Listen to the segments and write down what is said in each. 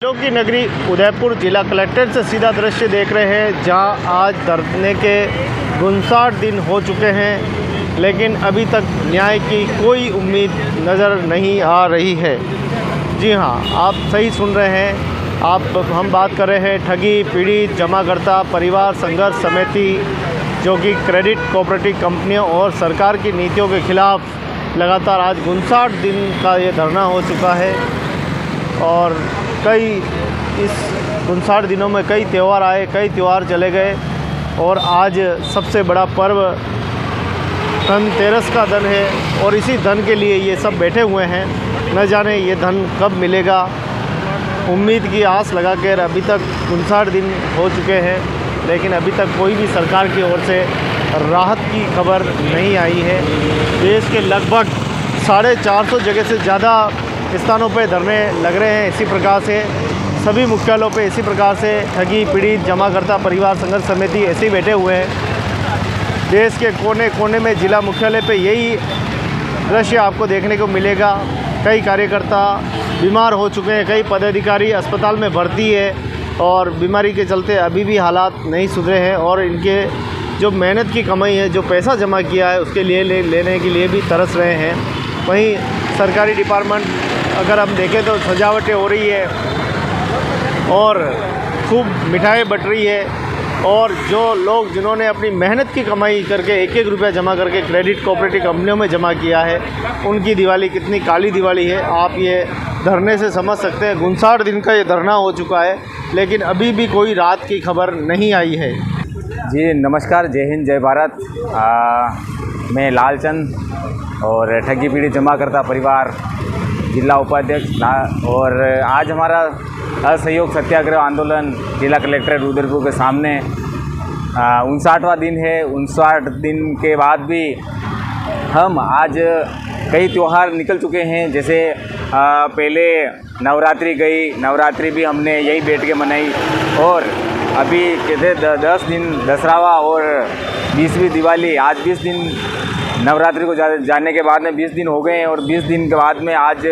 खेलों की नगरी उदयपुर जिला कलेक्ट्रेट से सीधा दृश्य देख रहे हैं, जहां आज धरने के 59 दिन हो चुके हैं, लेकिन अभी तक न्याय की कोई उम्मीद नज़र नहीं आ रही है। जी हां, आप सही सुन रहे हैं। हम बात कर रहे हैं ठगी पीड़ित जमाकर्ता परिवार संघर्ष समिति, जो कि क्रेडिट कोऑपरेटिव कंपनियों और सरकार की नीतियों के खिलाफ लगातार आज 59 दिन का ये धरना हो चुका है। और इस 59 दिनों में कई त्यौहार आए, कई त्यौहार चले गए, और आज सबसे बड़ा पर्व धनतेरस का दिन है, और इसी धन के लिए ये सब बैठे हुए हैं। न जाने ये धन कब मिलेगा, उम्मीद की आस लगा कर अभी तक 59 दिन हो चुके हैं, लेकिन अभी तक कोई भी सरकार की ओर से राहत की खबर नहीं आई है। देश के लगभग 450 जगह से ज़्यादा स्थानों पे धरने लग रहे हैं। इसी प्रकार से सभी मुख्यालयों पे इसी प्रकार से ठगी पीड़ित जमाकर्ता परिवार संघर्ष समिति ऐसे ही बैठे हुए हैं। देश के कोने कोने में जिला मुख्यालय पे यही दृश्य आपको देखने को मिलेगा। कई कार्यकर्ता बीमार हो चुके हैं, कई पदाधिकारी अस्पताल में भर्ती है, और बीमारी के चलते अभी भी हालात नहीं सुधरे हैं, और इनके जो मेहनत की कमाई है, जो पैसा जमा किया है, उसके लिए लेने के लिए भी तरस रहे हैं। वहीं सरकारी डिपार्टमेंट अगर हम देखें तो सजावटें हो रही है और खूब मिठाई बट रही है, और जो लोग जिन्होंने अपनी मेहनत की कमाई करके एक एक रुपया जमा करके क्रेडिट कोऑपरेटिव कंपनियों में जमा किया है, उनकी दिवाली कितनी काली दिवाली है, आप ये धरने से समझ सकते हैं। 59 दिन का ये धरना हो चुका है, लेकिन अभी भी कोई राहत की खबर नहीं आई है। जी नमस्कार, जय हिंद, जय भारत। मैं लालचंद और ठगी पीड़ित जमाकर्ता परिवार जिला उपाध्यक्ष, और आज हमारा असहयोग सत्याग्रह आंदोलन जिला कलेक्ट्रेट उदयपुर के सामने 59वां दिन है। 59 दिन के बाद भी हम आज कई त्यौहार निकल चुके हैं। जैसे पहले नवरात्रि गई, नवरात्रि भी हमने यही बैठ के मनाई, और अभी कहते 10 दिन दसरावा और 20वीं दिवाली। आज 20 दिन नवरात्रि को जाने के बाद में 20 दिन हो गए हैं, और 20 दिन के बाद में आज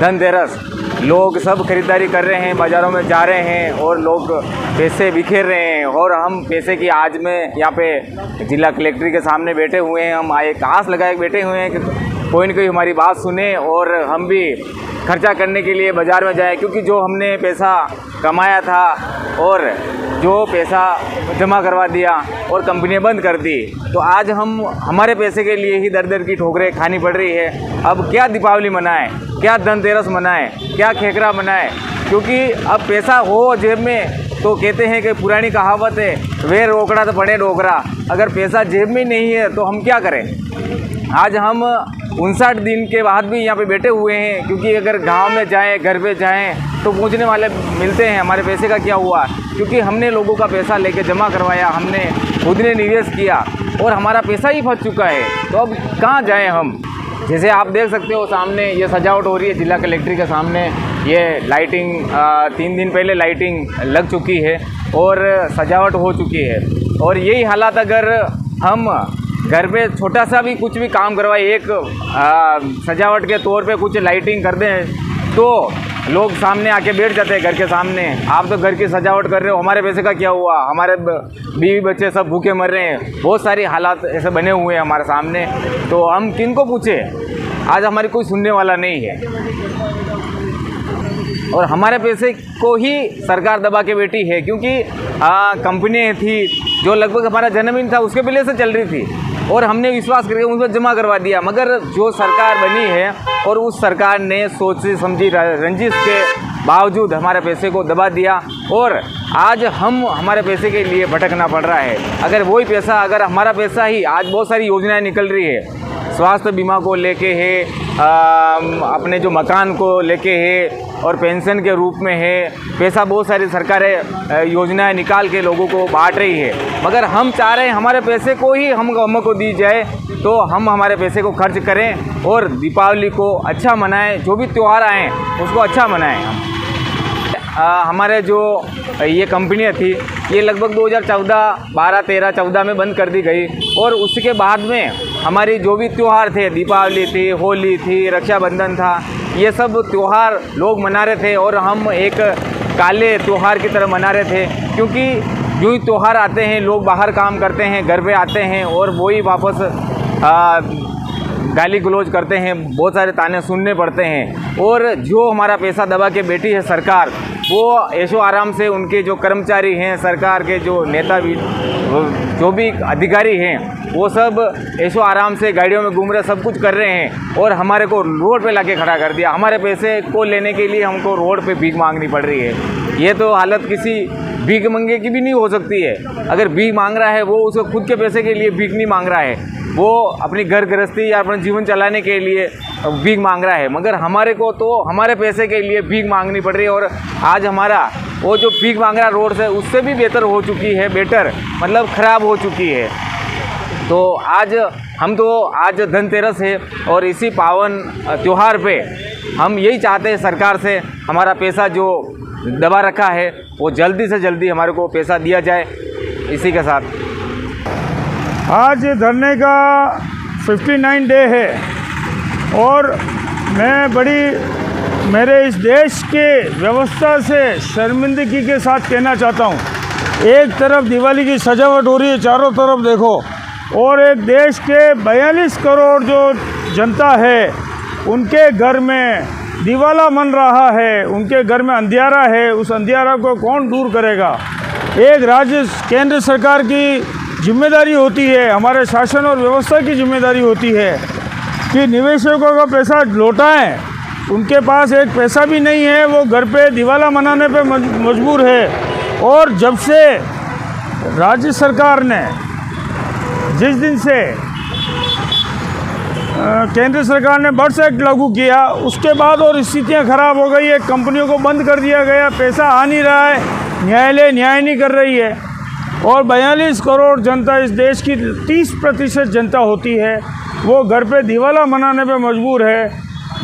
धनतेरस। लोग सब खरीदारी कर रहे हैं, बाज़ारों में जा रहे हैं, और लोग पैसे बिखेर रहे हैं, और हम पैसे की आज में यहाँ पे जिला कलेक्ट्रेट के सामने बैठे हुए हैं। हम एक आस लगाए बैठे हुए हैं कि कोई न कोई हमारी बात सुने और हम भी खर्चा करने के लिए बाज़ार में जाए, क्योंकि जो हमने पैसा कमाया था और जो पैसा जमा करवा दिया और कंपनियां बंद कर दी, तो आज हम हमारे पैसे के लिए ही दर दर की ठोकरें खानी पड़ रही है। अब क्या दीपावली मनाएं, क्या धनतेरस मनाएं, क्या खेकरा मनाएं, क्योंकि अब पैसा हो जेब में तो कहते हैं कि पुरानी कहावत है, वे रोकड़ा तो पड़े डोकरा। अगर पैसा जेब में नहीं है तो हम क्या करें। आज हम 59 दिन के बाद भी यहाँ पे बैठे हुए हैं, क्योंकि अगर गांव में जाएं, घर पे जाएं तो पूछने वाले मिलते हैं हमारे पैसे का क्या हुआ, क्योंकि हमने लोगों का पैसा लेके जमा करवाया, हमने खुद ने निवेश किया, और हमारा पैसा ही फंस चुका है। तो अब कहाँ जाएं हम। जैसे आप देख सकते हो सामने ये सजावट हो रही है जिला कलेक्ट्रेट के सामने। ये लाइटिंग 3 दिन पहले लाइटिंग लग चुकी है और सजावट हो चुकी है, और यही हालात अगर हम घर पे छोटा सा भी कुछ भी काम करवाए, एक सजावट के तौर पे कुछ लाइटिंग कर दें, तो लोग सामने आके बैठ जाते हैं घर के सामने। आप तो घर की सजावट कर रहे हो, हमारे पैसे का क्या हुआ, हमारे बीवी बच्चे सब भूखे मर रहे हैं। बहुत सारी हालात ऐसे बने हुए हैं हमारे सामने, तो हम किन को पूछें। आज हमारी कोई सुनने वाला नहीं है, और हमारे पैसे को ही सरकार दबा के बैठी है, क्योंकि कंपनियाँ थी जो लगभग हमारा जन्मदिन था उसके पहले से चल रही थी, और हमने विश्वास करके उन पर जमा करवा दिया। मगर जो सरकार बनी है और उस सरकार ने सोची समझी रंजिश के बावजूद हमारे पैसे को दबा दिया, और आज हम हमारे पैसे के लिए भटकना पड़ रहा है। अगर वही पैसा, अगर हमारा पैसा ही, आज बहुत सारी योजनाएं निकल रही है, स्वास्थ्य बीमा को लेके है, अपने जो मकान को लेके है, और पेंशन के रूप में है पैसा। बहुत सारी सरकारें योजनाएं निकाल के लोगों को बांट रही है, मगर हम चाह रहे हैं हमारे पैसे को ही हमको दी जाए, तो हम हमारे पैसे को खर्च करें और दीपावली को अच्छा मनाएं। जो भी त्यौहार आएँ उसको अच्छा मनाएं। हमारे जो ये कंपनियाँ थी, ये लगभग 2014, 12, 13, 14 में बंद कर दी गई, और उसके बाद में हमारी जो भी त्यौहार थे, दीपावली थी, होली थी, रक्षाबंधन था, ये सब त्यौहार लोग मना रहे थे और हम एक काले त्यौहार की तरह मना रहे थे, क्योंकि यूँ ही त्यौहार आते हैं, लोग बाहर काम करते हैं, घर पे आते हैं और वही वापस गाली गलौज करते हैं, बहुत सारे ताने सुनने पड़ते हैं। और जो हमारा पैसा दबा के बैठी है सरकार, वो ऐशो आराम से उनके जो कर्मचारी हैं, सरकार के जो नेता भी जो भी अधिकारी हैं, वो सब ऐशो आराम से गाड़ियों में घूम रहे, सब कुछ कर रहे हैं और हमारे को रोड पे लाके खड़ा कर दिया। हमारे पैसे को लेने के लिए हमको रोड पे भीख मांगनी पड़ रही है। ये तो हालत किसी भीख मंगे की भी नहीं हो सकती है। अगर भीख मांग रहा है वो उसको खुद के पैसे के लिए भीख नहीं मांग रहा है, वो अपनी घर गृहस्थी या अपना जीवन चलाने के लिए भीख मांग रहा है। मगर हमारे को तो हमारे पैसे के लिए भीख मांगनी पड़ रही है। और आज हमारा वो जो भीख मांग रहा रोड से, उससे भी बेहतर हो चुकी है, बेटर मतलब ख़राब हो चुकी है। तो आज आज धनतेरस है और इसी पावन त्यौहार पे हम यही चाहते हैं सरकार से, हमारा पैसा जो दबा रखा है वो जल्दी से जल्दी हमारे को पैसा दिया जाए। इसी के साथ आज धरने का 59 डे है और मैं मेरे इस देश के व्यवस्था से शर्मिंदगी के साथ कहना चाहता हूँ। एक तरफ दिवाली की सजावट हो रही है, चारों तरफ देखो, और एक देश के 42 करोड़ जो जनता है उनके घर में दिवाला मन रहा है, उनके घर में अंधियारा है। उस अंधियारा को कौन दूर करेगा? एक राज्य केंद्र सरकार की जिम्मेदारी होती है, हमारे शासन और व्यवस्था की जिम्मेदारी होती है कि निवेशकों का पैसा लौटाएं। उनके पास एक पैसा भी नहीं है, वो घर पे दिवाला मनाने पे मजबूर है। और जब से राज्य सरकार ने जिस दिन से केंद्र सरकार ने बर्ड्स एक्ट लागू किया, उसके बाद और स्थितियां खराब हो गई है। कंपनियों को बंद कर दिया गया, पैसा आ नहीं रहा है, न्यायालय न्याय नहीं कर रही है। और 42 करोड़ जनता, इस देश की 30% जनता होती है, वो घर पे दिवाला मनाने पे मजबूर है।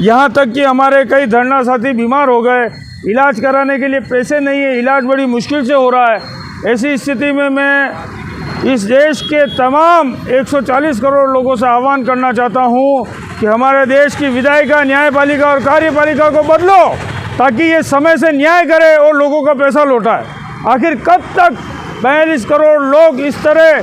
यहाँ तक कि हमारे कई धरना साथी बीमार हो गए, इलाज कराने के लिए पैसे नहीं है, इलाज बड़ी मुश्किल से हो रहा है। ऐसी स्थिति में मैं इस देश के तमाम 140 करोड़ लोगों से आह्वान करना चाहता हूँ कि हमारे देश की विधायिका, न्यायपालिका और कार्यपालिका को बदलो, ताकि ये समय से न्याय करे और लोगों का पैसा लौटाए। आखिर कब तक 42 करोड़ लोग इस तरह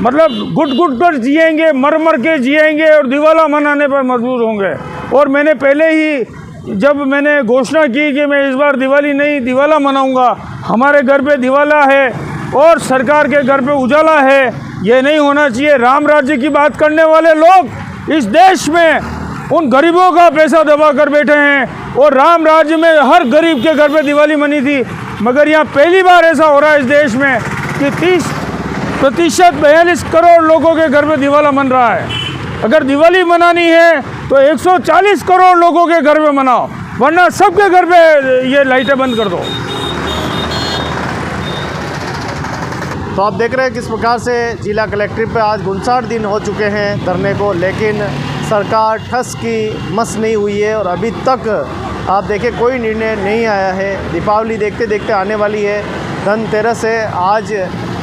मतलब घुट कर जिएंगे, मर के जिएंगे और दिवाला मनाने पर मजबूर होंगे? और मैंने पहले ही जब मैंने घोषणा की कि मैं इस बार दिवाली नहीं दिवाला मनाऊंगा, हमारे घर पे दिवाला है और सरकार के घर पे उजाला है, ये नहीं होना चाहिए। राम राज्य की बात करने वाले लोग इस देश में उन गरीबों का पैसा दबा कर बैठे हैं। और राम राज्य में हर गरीब के घर पे दिवाली मनी थी, मगर यहाँ पहली बार ऐसा हो रहा है इस देश में कि 30% 42 करोड़ लोगों के घर पे दिवाला मन रहा है। अगर दिवाली मनानी है तो 140 करोड़ लोगों के घर में मनाओ, वरना सबके घर पे ये लाइटें बंद कर दो। तो आप देख रहे हैं किस प्रकार से जिला कलेक्ट्रेट पे आज 59 दिन हो चुके हैं धरने को, लेकिन सरकार ठस की मस नहीं हुई है और अभी तक आप देखिए कोई निर्णय नहीं आया है। दीपावली देखते देखते आने वाली है, धनतेरस है, आज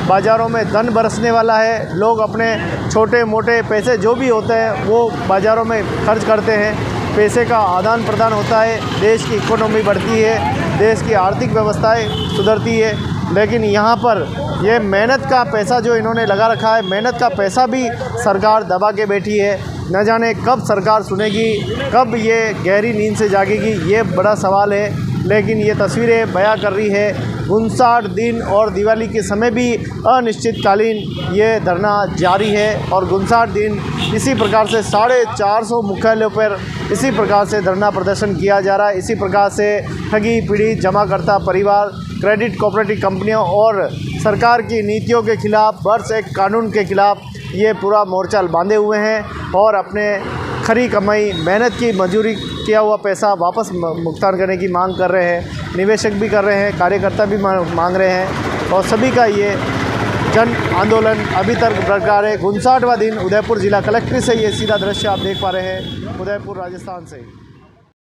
बाज़ारों में धन बरसने वाला है। लोग अपने छोटे मोटे पैसे जो भी होते हैं वो बाज़ारों में खर्च करते हैं, पैसे का आदान प्रदान होता है, देश की इकोनॉमी बढ़ती है, देश की आर्थिक व्यवस्थाएं सुधरती है। लेकिन यहाँ पर ये मेहनत का पैसा जो इन्होंने लगा रखा है, मेहनत का पैसा भी सरकार दबा के बैठी है। न जाने कब सरकार सुनेगी, कब ये गहरी नींद से जागेगी, ये बड़ा सवाल है। लेकिन ये तस्वीरें बयां कर रही है 59 दिन और दिवाली के समय भी अनिश्चितकालीन ये धरना जारी है। और 59 दिन इसी प्रकार से 450 मुख्यालयों पर इसी प्रकार से धरना प्रदर्शन किया जा रहा है। इसी प्रकार से ठगी पीड़ित जमाकर्ता परिवार, क्रेडिट कोऑपरेटिव कंपनियों और सरकार की नीतियों के खिलाफ, बर्ड्स एक्ट कानून के खिलाफ ये पूरा मोर्चा बांधे हुए हैं और अपने खरी कमाई, मेहनत की मजूरी किया हुआ पैसा वापस भुगतान करने की मांग कर रहे हैं। निवेशक भी कर रहे हैं, कार्यकर्ता भी मांग रहे हैं और सभी का ये जन आंदोलन अभी तक बरकरार है। 59वां दिन उदयपुर जिला कलेक्ट्रेट से ये सीधा दृश्य आप देख पा रहे हैं, उदयपुर राजस्थान से।